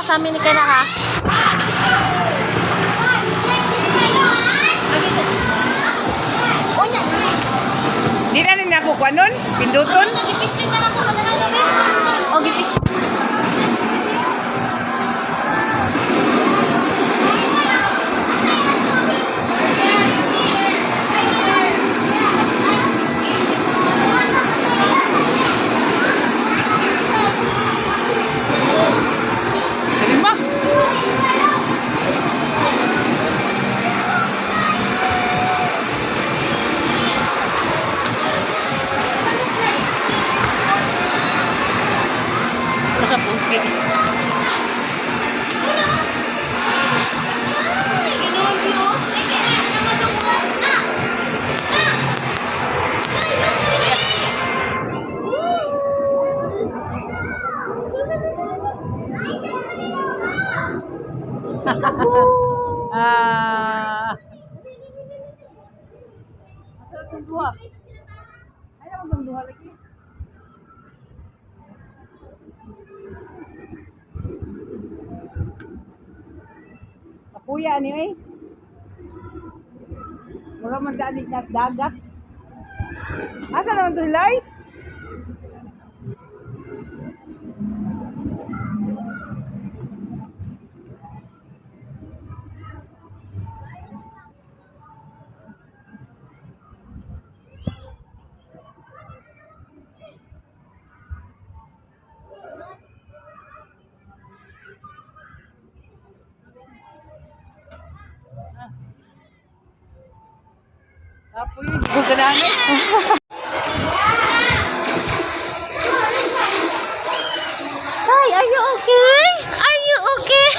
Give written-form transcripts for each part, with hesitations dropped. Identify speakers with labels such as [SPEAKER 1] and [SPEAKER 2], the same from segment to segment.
[SPEAKER 1] sa amin ni Kena ha.
[SPEAKER 2] Di na rin ako kwanon? Pinduton?
[SPEAKER 1] Gipislit na lang ko madalang gabi. O, gipislit.
[SPEAKER 2] Lima? Nakapungkit. Ah. Masarap ng duha. Ayaw mo duha lagi. Kapuya ni eh. Mura man daan na dagat. Asa naman to light? Apo yun, hindi ko ganamit.
[SPEAKER 1] Hi, are you okay? Are you okay?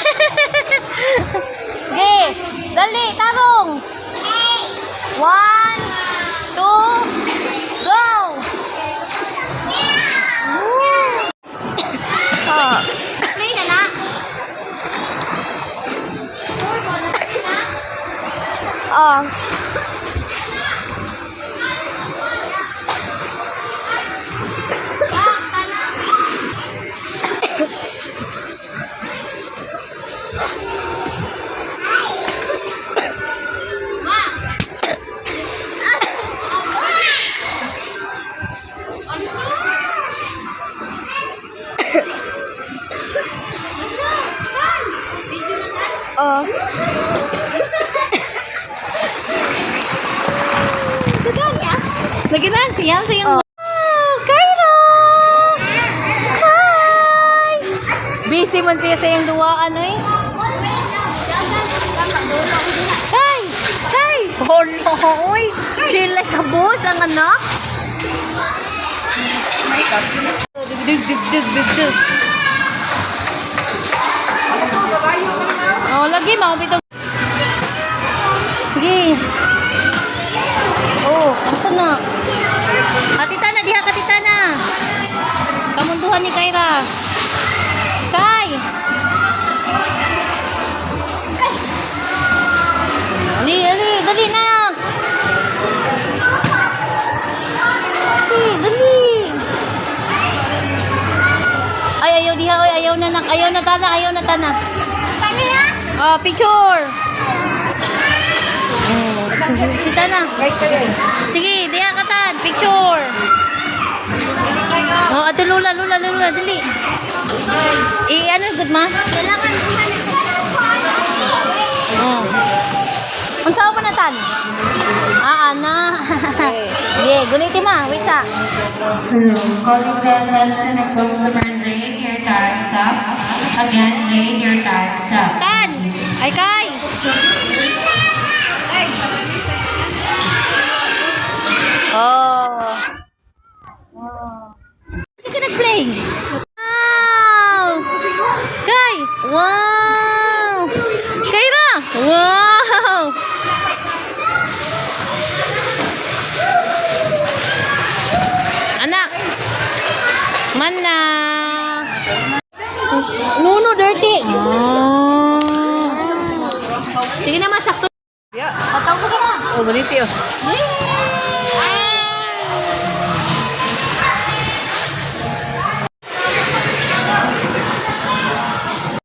[SPEAKER 1] Okay, dali, tarong. 1, 2, go! Oh. Play na na. Oh. Oh. Lagi na, siyang. Oh, Kyra! Hi! Busy man siya sa iyong duwaan, eh. Hey! Hey! Oh no, oy! Chill like a boss, ang anak. Dig. Oh, lagi mau pito. Sige. Oh, asa na? Atita na diha katita na. Kamunduhan ni Kyra. Kay. Dali na. Dali. Ay, ayaw diha, oy, ayaw na tana. Picture. Si Tana. Sige, diha katan, picture. Oh, ato lula, dali. Ano good ma? Oh. Unsa man natan? Ana. Yeah, guniti ma, wait sa.
[SPEAKER 3] Calling the attention of customer Jane, your time's up. Again, Jane, your time's up.
[SPEAKER 1] Tan. Ay kay. Oh. Hindi ka nag-play. Wow. Kay. Wow. Kyra. Wow. Anak. Mana. Nuno dirty. Sige na masakto.
[SPEAKER 2] Yeah.
[SPEAKER 1] Patawag ko na.
[SPEAKER 2] Oh, ganito yun.